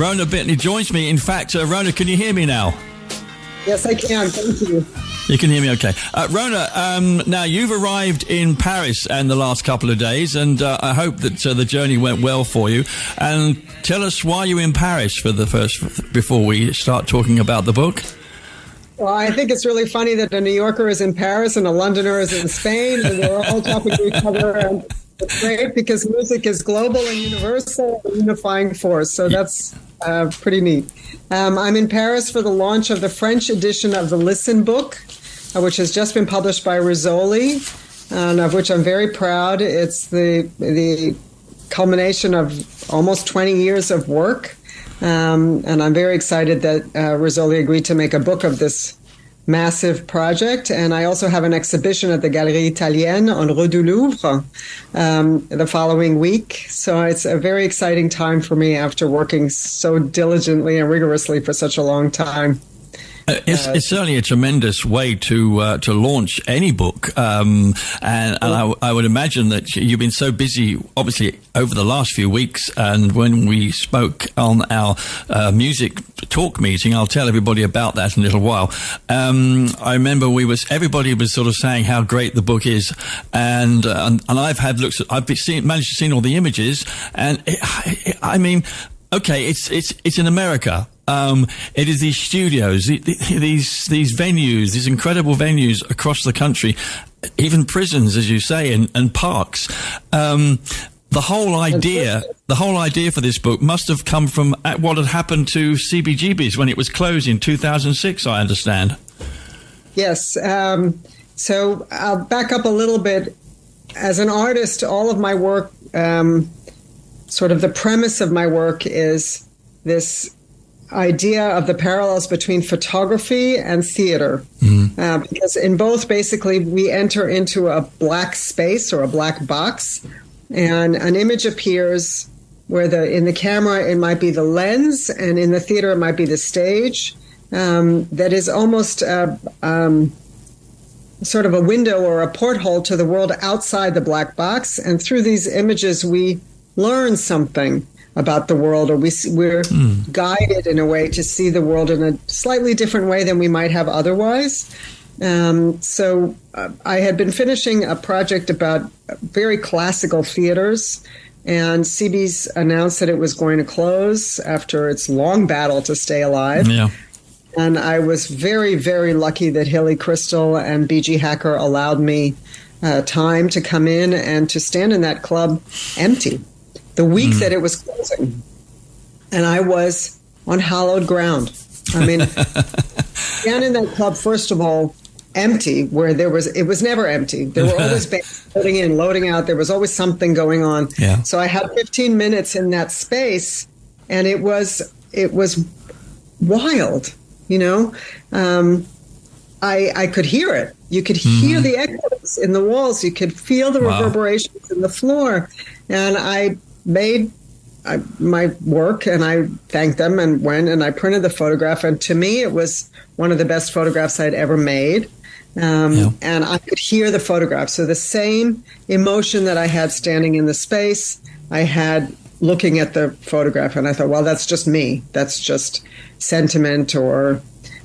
Rhona Bitner joins me. In fact, Rhona, can you hear me now? Yes, I can. Thank you. You can hear me okay. Rhona, now you've arrived in Paris in the last couple of days, and I hope that the journey went well for you. And tell us why you're in Paris before we start talking about the book. Well, I think it's really funny that a New Yorker is in Paris and a Londoner is in Spain, and they're all talking to each other. And it's great because music is global and universal, a unifying force. So that's pretty neat. I'm in Paris for the launch of the French edition of the Listen book, which has just been published by Rizzoli, and of which I'm very proud. It's the culmination of almost 20 years of work. And I'm very excited that Rizzoli agreed to make a book of this massive project. And I also have an exhibition at the Galerie Italienne on Rue du Louvre the following week. So it's a very exciting time for me after working so diligently and rigorously for such a long time. It's certainly a tremendous way to launch any book, and I would imagine that you've been so busy, obviously, over the last few weeks. And when we spoke on our music talk meeting, I'll tell everybody about that in a little while. I remember everybody was sort of saying how great the book is, and I've managed to see all the images, and I mean, okay, it's in America. It is these studios, these venues, these incredible venues across the country, even prisons, as you say, and parks. The whole idea for this book must have come from what had happened to CBGB's when it was closed in 2006, I understand. Yes. So I'll back up a little bit. As an artist, all of my work, sort of the premise of my work is this idea of the parallels between photography and theater. Because in both, basically, we enter into a black space or a black box, and an image appears where in the camera it might be the lens, and in the theater it might be the stage. That is almost sort of a window or a porthole to the world outside the black box. And through these images, we learn something about the world, or we're guided in a way to see the world in a slightly different way than we might have otherwise. So I had been finishing a project about very classical theaters, and CB's announced that it was going to close after its long battle to stay alive. Yeah. And I was very, very lucky that Hilly Crystal and BG Hacker allowed me time to come in and to stand in that club empty the week that it was closing. And I was on hallowed ground. I mean, down in that club, first of all, empty, where it was never empty. There were always bands loading in, loading out. There was always something going on. Yeah. So I had 15 minutes in that space, and it was wild, you know. I could hear it. You could hear the echoes in the walls. You could feel the reverberations in the floor. And I made my work, and I thanked them and went and I printed the photograph. And to me, it was one of the best photographs I'd ever made. And I could hear the photograph. So the same emotion that I had standing in the space, I had looking at the photograph. And I thought, well, that's just me. That's just sentiment or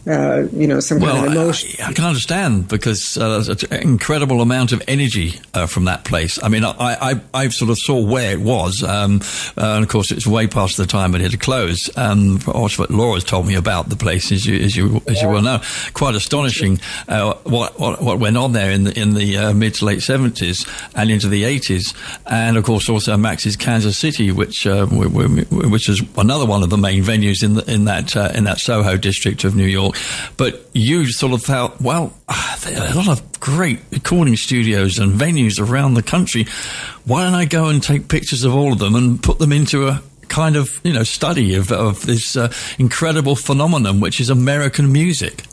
some kind of emotion. I can understand, because there's an incredible amount of energy from that place. I mean, I sort of saw where it was, and of course it's way past the time it had closed. What Laura's told me about the place, as you well know, quite astonishing what went on there in the mid to late 70s and into the 80s, and of course also Max's Kansas City, which is another one of the main venues in that Soho district of New York. But you sort of felt, well, there are a lot of great recording studios and venues around the country. Why don't I go and take pictures of all of them and put them into a kind of, study of this incredible phenomenon, which is American music?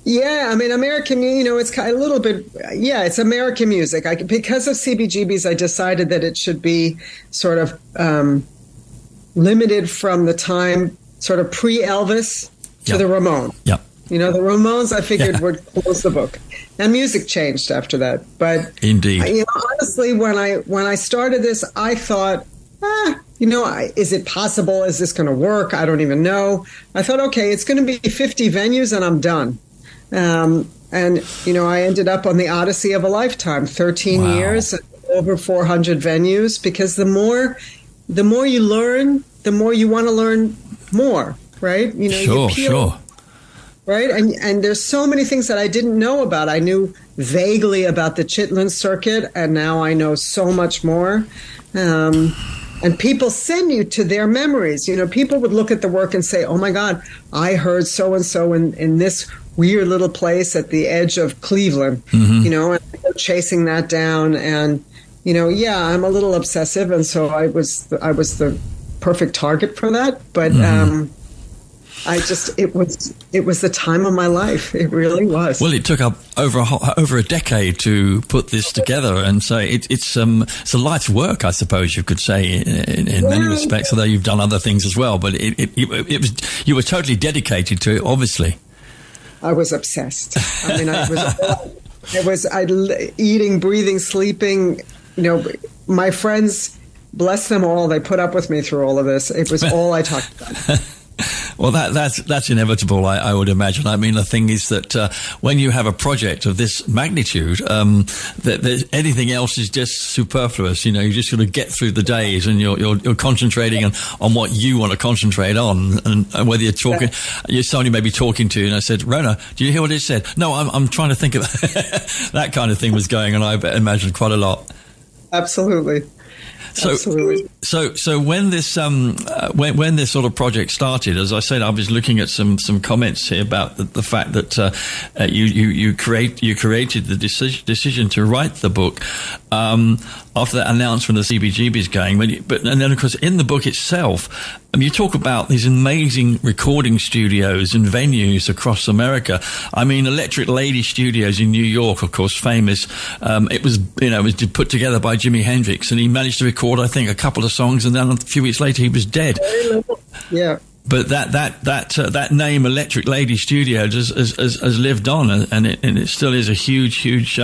Yeah, I mean, American, it's kind of a little bit, it's American music. Because of CBGB's, I decided that it should be sort of limited from the time sort of pre-Elvis to the Ramones. Yeah. The Ramones, I figured, would close the book. And music changed after that. But indeed, honestly, when I started this, I thought, is it possible? Is this going to work? I don't even know. I thought, okay, it's going to be 50 venues and I'm done. And I ended up on the odyssey of a lifetime, 13 years, over 400 venues, because the more you learn, the more you want to learn more, right? Sure. Right? And there's so many things that I didn't know about. I knew vaguely about the Chitlin circuit, and now I know so much more. And people send you to their memories. People would look at the work and say, oh, my God, I heard so-and-so in this weird little place at the edge of Cleveland, and chasing that down. And, I'm a little obsessive. And so I was the perfect target for that. But it was the time of my life. It really was. Well, it took up over a decade to put this together, and so it's a life's work, I suppose you could say, in many respects. Although you've done other things as well, but it was, you were totally dedicated to it, obviously. I was obsessed. I mean, eating, breathing, sleeping. My friends, bless them all, they put up with me through all of this. It was all I talked about. Well, that's inevitable, I would imagine. I mean, the thing is that when you have a project of this magnitude, that anything else is just superfluous. You just sort of get through the days, and you're concentrating on what you want to concentrate on, and whether you're talking, somebody may be talking to you, and I said, Rhona, do you hear what it said? No, I'm trying to think of that kind of thing was going on. I imagine quite a lot. Absolutely. So when this when this sort of project started, as I said, I was looking at some comments here about the fact that you created the decision to write the book after that announcement of CBGB's going, and then of course in the book itself, you talk about these amazing recording studios and venues across America. I mean, Electric Lady Studios in New York, of course, famous. It was put together by Jimi Hendrix, and he managed to record, I think, a couple of songs, and then a few weeks later he was dead. Yeah. But that name, Electric Lady Studio, has lived on, and it still is a huge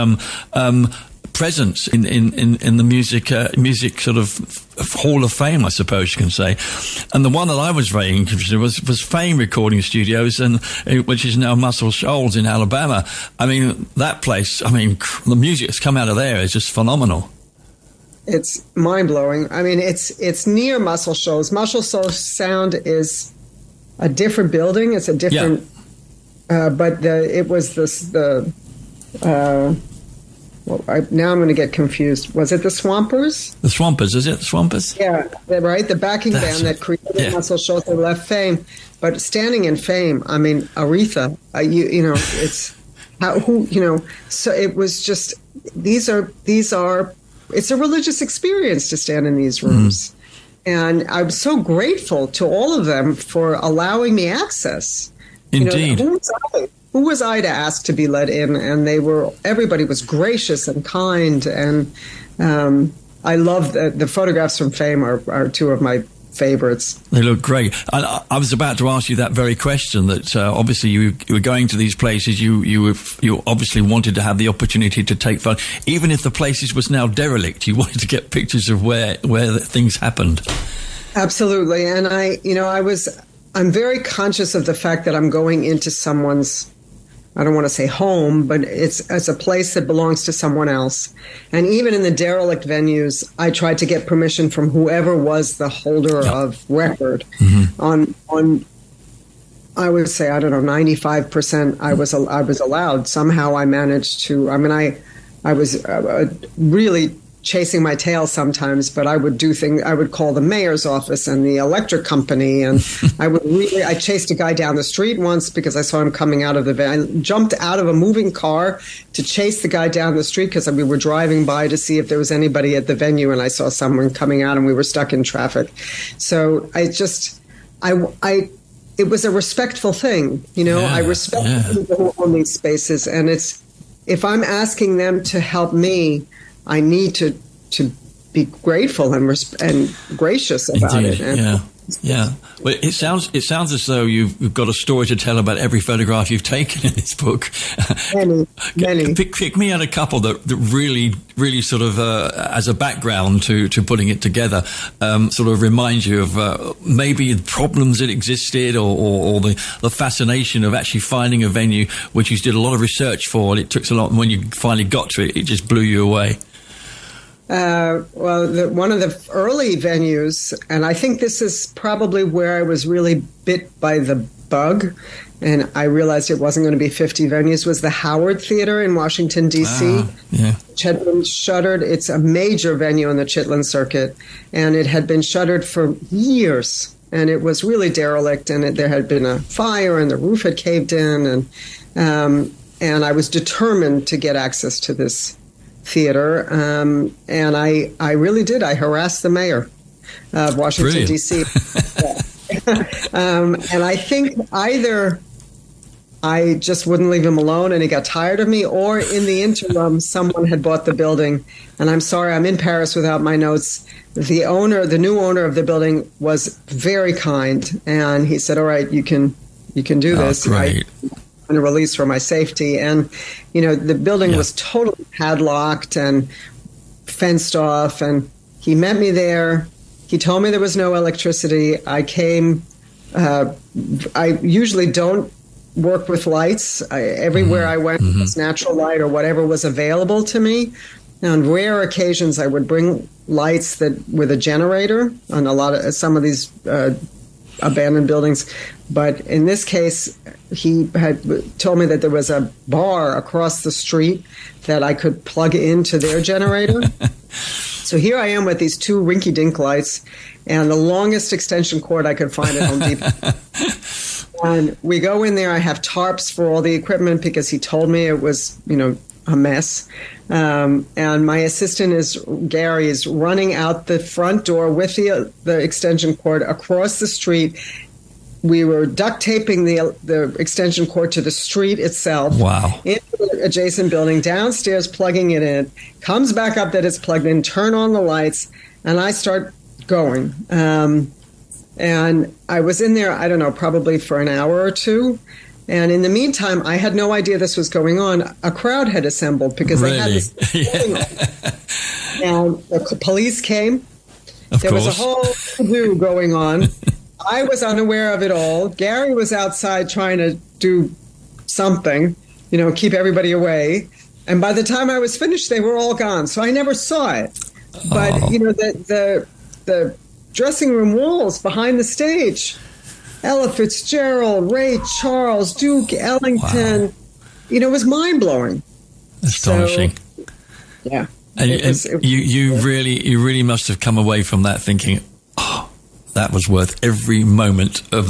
presence in the music sort of Hall of Fame, I suppose you can say. And the one that I was very interested in was Fame Recording Studios, which is now Muscle Shoals in Alabama. I mean, that place, the music that's come out of there is just phenomenal. It's mind-blowing. I mean, it's near Muscle Shoals. Muscle Shoals Sound is a different building. It's a different... but it was now I'm going to get confused. Was it the Swampers? The Swampers, is it? The Swampers? Yeah, right. The backing band that created Muscle Shoals. They left Fame. But standing in Fame, I mean, Aretha, it's... so it was just... It's a religious experience to stand in these rooms. And I'm so grateful to all of them for allowing me access. Indeed. Who was I to ask to be let in? And everybody was gracious and kind. And I love the photographs from Fame are two of my favorites. They look great. I was about to ask you that very question, that obviously you were going to these places, you obviously wanted to have the opportunity to take photos. Even if the places was now derelict, you wanted to get pictures of where things happened. Absolutely. And I'm very conscious of the fact that I'm going into someone's, I don't want to say home, but it's a place that belongs to someone else. And even in the derelict venues, I tried to get permission from whoever was the holder of record. On I would say, I don't know, 95% I was allowed. Somehow I managed to, I was really chasing my tail sometimes, but I would do things. I would call the mayor's office and the electric company, and I chased a guy down the street once because I saw him coming out of the van. I jumped out of a moving car to chase the guy down the street because we were driving by to see if there was anybody at the venue, and I saw someone coming out, and we were stuck in traffic. So it was a respectful thing, I respect people who own these spaces, and if I'm asking them to help me, I need to be grateful and gracious about it. And Yeah. Well, it sounds as though you've got a story to tell about every photograph you've taken in this book. Many. Pick me out a couple that really sort of, as a background to putting it together, sort of remind you of maybe problems that existed or the fascination of actually finding a venue which you did a lot of research for, and it took so long, and when you finally got to it, it just blew you away. One of the early venues, and I think this is probably where I was really bit by the bug, and I realized it wasn't going to be 50 venues, was the Howard Theater in Washington, D.C., which had been shuttered. It's a major venue in the Chitlin Circuit, and it had been shuttered for years, and it was really derelict, and there had been a fire, and the roof had caved in, and I was determined to get access to this theater, and I really did. I harassed the mayor of Washington, D.C. And I think either I just wouldn't leave him alone and he got tired of me, or in the interim, someone had bought the building. And I'm sorry, I'm in Paris without my notes. The new owner of the building was very kind, and he said, all right, you can do this. Great. A release for my safety, and the building was totally padlocked and fenced off, and he met me there. He told me there was no electricity. I came. I usually don't work with lights. Everywhere I went, it was natural light or whatever was available to me. Now, on rare occasions, I would bring lights with a generator on some of these abandoned buildings. But in this case, he had told me that there was a bar across the street that I could plug into their generator. So here I am with these two rinky-dink lights and the longest extension cord I could find at Home Depot. And we go in there. I have tarps for all the equipment because he told me it was, a mess. And my assistant Gary is running out the front door with the extension cord across the street. We were duct taping the extension cord to the street itself. Wow. Into the adjacent building, downstairs plugging it in, comes back up that it's plugged in, turn on the lights, and I start going. And I was in there, I don't know, probably for an hour or two. And in the meantime, I had no idea this was going on. A crowd had assembled because they had this thing. And the police came. There was a whole to-do going on. I was unaware of it all. Gary was outside trying to do something, keep everybody away. And by the time I was finished, they were all gone. So I never saw it. But, the dressing room walls behind the stage, Ella Fitzgerald, Ray Charles, Duke Ellington, it was mind-blowing. Astonishing. So, yeah. And you really must have come away from that thinking, that was worth every moment of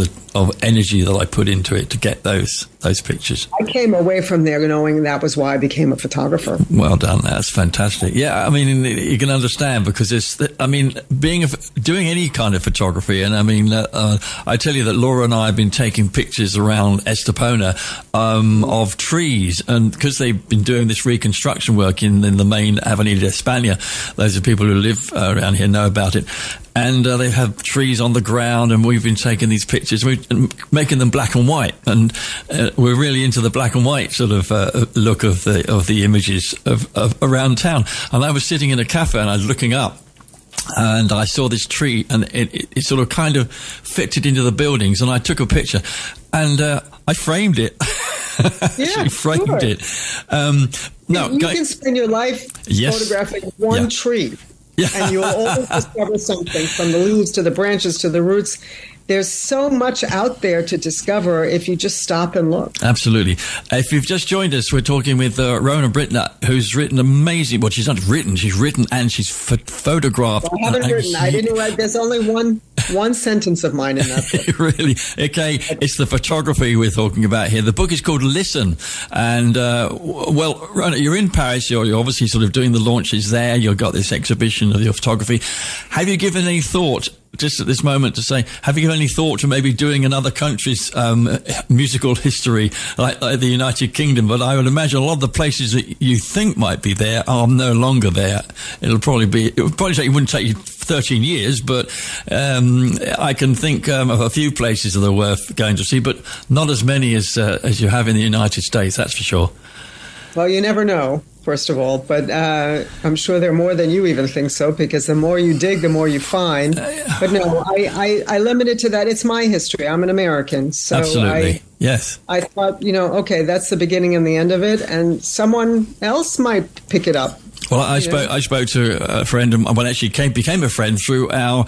energy that I put into it to get those pictures. I came away from there knowing that was why I became a photographer. Well done. That's fantastic. Yeah, I mean, you can understand because doing any kind of photography, and I tell you that Laura and I have been taking pictures around Estepona of trees, and because they've been doing this reconstruction work in the main Avenida de España, those are people who live around here know about it. And they have trees on the ground, and we've been taking these pictures, and making them black and white. And we're really into the black and white sort of look of the images of around town. And I was sitting in a cafe, and I was looking up, and I saw this tree, and it sort of kind of fitted into the buildings. And I took a picture, and I framed it. Yeah, framed it. You can spend your life photographing one tree. Yeah. And you'll always discover something, from the leaves to the branches to the roots. There's so much out there to discover if you just stop and look. Absolutely. If you've just joined us, we're talking with Rhona Bitner, who's written amazing... Well, she's not written. She's written and she's photographed. I haven't written. I didn't write. There's only one sentence of mine in that book. Really? Okay. It's the photography we're talking about here. The book is called Listen. And, Rhona, you're in Paris. You're obviously sort of doing the launches there. You've got this exhibition of your photography. Have you given any thought, just at this moment, to say, have you given any thought to maybe doing another country's musical history, like the United Kingdom? But I would imagine a lot of the places that you think might be there are no longer there. It would probably take, it wouldn't take you 13 years, but I can think of a few places that are worth going to see, but not as many as you have in the United States, that's for sure. Well, you never know, first of all, but I'm sure there are more than you even think so, because the more you dig, the more you find. But no, I limit it to that. It's my history. I'm an American. So absolutely. Yes. I thought, okay, that's the beginning and the end of it, and someone else might pick it up. Well, I spoke to a friend, and actually became a friend through our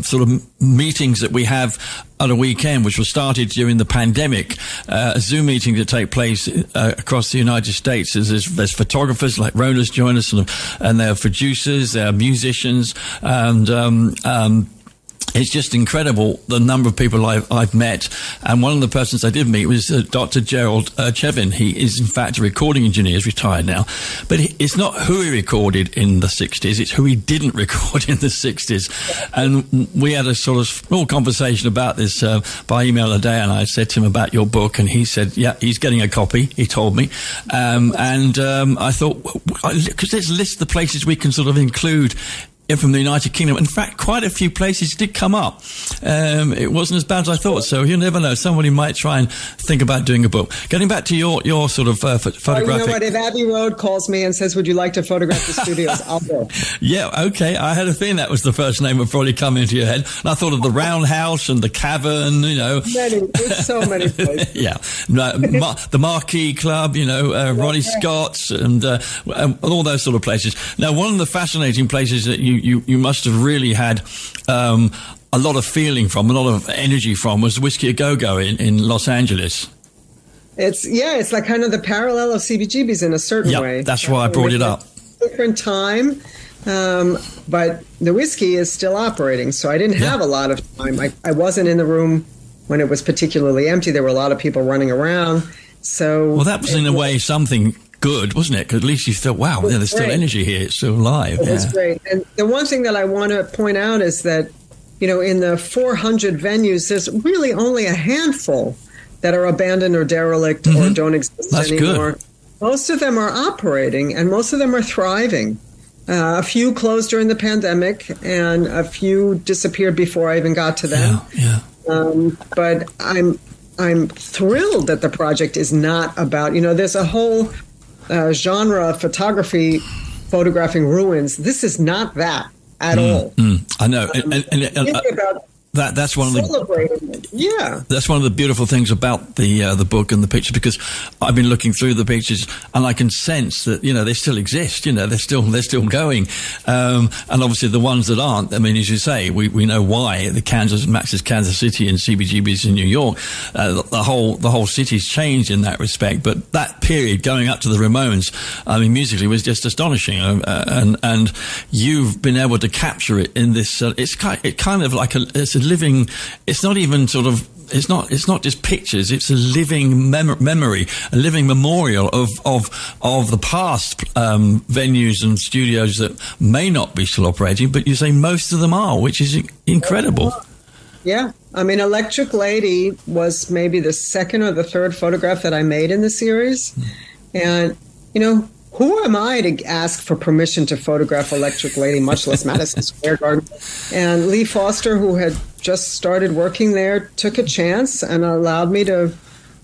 sort of meetings that we have on a weekend, which was started during the pandemic. A Zoom meeting that take place across the United States. There's photographers like Rhona's joined us, and there are producers, there are musicians, and it's just incredible the number of people I've met. And one of the persons I did meet was Dr. Gerald Chevin. He is, in fact, a recording engineer. He's retired now. But it's not who he recorded in the 60s. It's who he didn't record in the 60s. And we had a sort of small conversation about this by email a day. And I said to him about your book. And he said, yeah, he's getting a copy. He told me. I thought, because let's list the places we can sort of include from the United Kingdom. In fact, quite a few places did come up. It wasn't as bad as I thought, so you never know. Somebody might try and think about doing a book. Getting back to your sort of photographic... You know what, if Abbey Road calls me and says, would you like to photograph the studios, I'll go. Yeah, okay. I had a feeling that was the first name that probably come into your head. And I thought of the Roundhouse and the Cavern, There's so many places. Yeah. The Marquee Club, Ronnie Scott's and all those sort of places. Now, one of the fascinating places that you must have really had a lot of feeling from, a lot of energy from, was Whiskey A Go-Go in Los Angeles. It's like kind of the parallel of CBGB's in a certain way. That's why I brought it up. Different time, but the whiskey is still operating, so I didn't have a lot of time. I wasn't in the room when it was particularly empty. There were a lot of people running around. So, well, that was in a way something good, wasn't it? Because at least you thought, wow, there's still energy here. It's still alive. It was great. And the one thing that I want to point out is that, in the 400 venues, there's really only a handful that are abandoned or derelict or don't exist anymore. Good. Most of them are operating, and most of them are thriving. A few closed during the pandemic, and a few disappeared before I even got to them. But I'm thrilled that the project is not about, there's a whole genre of photography photographing ruins. This is not that at all. I know. That's one of the that's one of the beautiful things about the book and the picture, because I've been looking through the pictures and I can sense that they still exist. They're still going, and obviously the ones that aren't. I mean, as you say, we know why. The Max's Kansas City and CBGB's in New York. The whole city's changed in that respect. But that period going up to the Ramones, I mean, musically was just astonishing. And you've been able to capture it in this. It's kind of like it's a living. It's not even sort of. It's not just pictures. It's a living memory, a living memorial of the past venues and studios that may not be still operating, but you say most of them are, which is incredible. Yeah, I mean, Electric Lady was maybe the second or the third photograph that I made in the series, and who am I to ask for permission to photograph Electric Lady, much less Madison Square Garden? And Lee Foster, who had just started working there, took a chance and allowed me to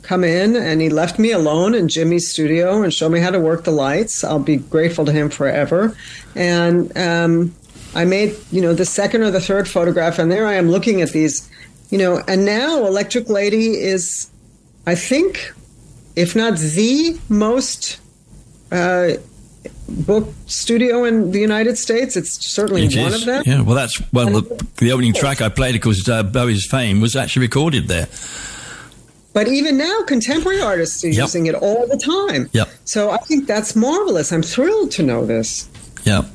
come in, and he left me alone in Jimmy's studio and showed me how to work the lights. I'll be grateful to him forever. And I made, the second or the third photograph, and there I am looking at these, and now Electric Lady is, I think, if not the most book studio in the United States. It's certainly one of them. Yeah, well, the opening track I played, of course, Bowie's Fame, was actually recorded there. But even now, contemporary artists are using it all the time. Yep. So I think that's marvelous. I'm thrilled to know this. Yeah.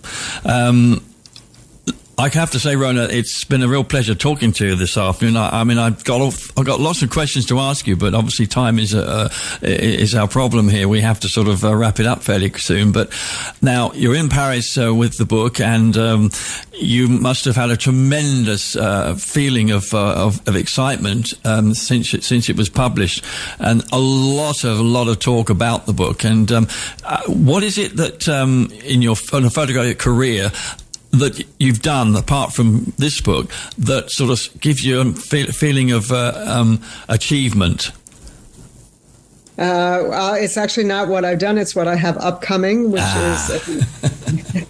I have to say, Rhona, it's been a real pleasure talking to you this afternoon. I mean, I've got lots of questions to ask you, but obviously time is our problem here. We have to sort of wrap it up fairly soon. But now you're in Paris with the book, and you must have had a tremendous feeling of excitement since it was published, and a lot of talk about the book. And what is it that in your photographic career that you've done, apart from this book, that sort of gives you a feeling of achievement? It's actually not what I've done. It's what I have upcoming, which is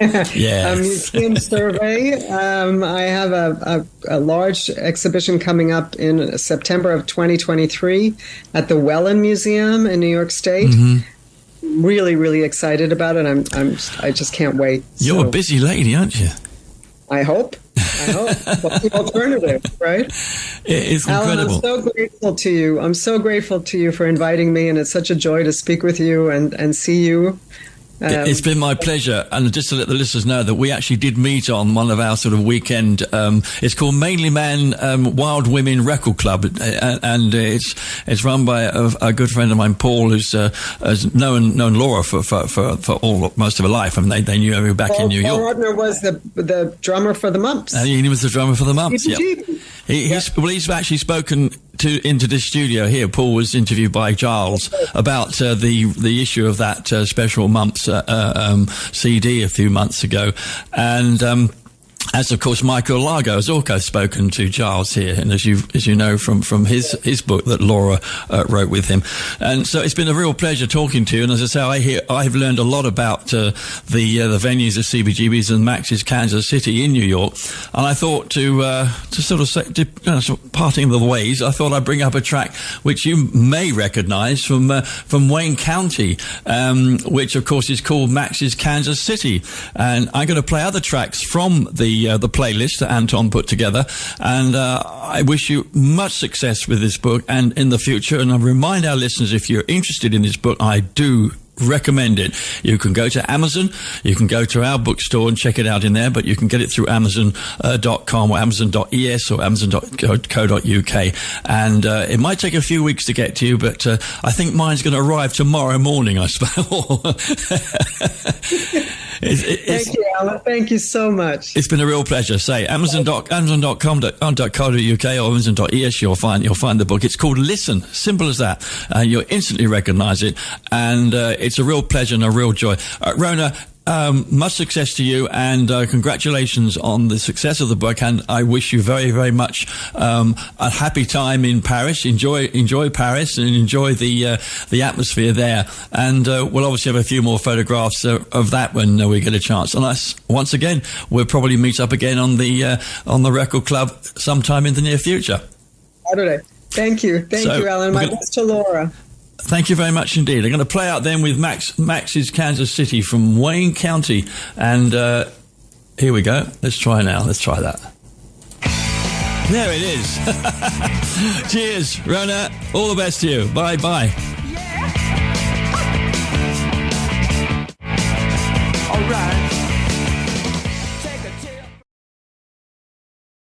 a museum survey. I have a large exhibition coming up in September of 2023 at the Allan Museum in New York State. Mm-hmm. Really, really excited about it. I just can't wait. You're a busy lady, aren't you? I hope. What's the alternative, right? It's incredible. Allan, I'm so grateful to you. I'm so grateful to you for inviting me, and it's such a joy to speak with you and see you. It's been my pleasure, and just to let the listeners know that we actually did meet on one of our sort of weekend. It's called Mainly Man Wild Women Record Club, and it's run by a good friend of mine, Paul, who's has known Laura for most of her life. I mean, they knew her back in New York. Paul Rodner was the drummer for the Mumps. He was the drummer for the Mumps. Yeah. He's actually spoken into this studio here. Paul was interviewed by Giles about the issue of that special Mumps CD a few months ago, and as of course Michael Largo has also spoken to Giles here, and as you know from his book that Laura wrote with him. And so it's been a real pleasure talking to you, and as I say, I've learned a lot about the venues of CBGB's and Max's Kansas City in New York, and I thought to sort of say, parting of the ways, I thought I'd bring up a track which you may recognize from Wayne County, which of course is called Max's Kansas City, and I'm going to play other tracks from the playlist that Anton put together, and I wish you much success with this book and in the future. And I remind our listeners, if you're interested in this book, I do recommend it. You can go to Amazon, you can go to our bookstore and check it out in there, but you can get it through Amazon.com or Amazon.es or Amazon.co.uk, and it might take a few weeks to get to you, but I think mine's going to arrive tomorrow morning, I suppose. Thank you, Allan. Thank you so much. It's been a real pleasure. Say Amazon.com.co.uk or Amazon.es. You'll find the book. It's called Listen. Simple as that. You'll instantly recognize it, and it's a real pleasure and a real joy. Rhona, much success to you, and congratulations on the success of the book, and I wish you very, very much a happy time in Paris. Enjoy Paris and enjoy the atmosphere there, and we'll obviously have a few more photographs of that when we get a chance. And once again, we'll probably meet up again on the record club sometime in the near future. Saturday. Thank you, Allan. My best to Laura. Thank you very much indeed. I'm going to play out then with Max's Kansas City from Wayne County. And here we go. Let's try now. Let's try that. There it is. Cheers, Rhona. All the best to you. Bye-bye.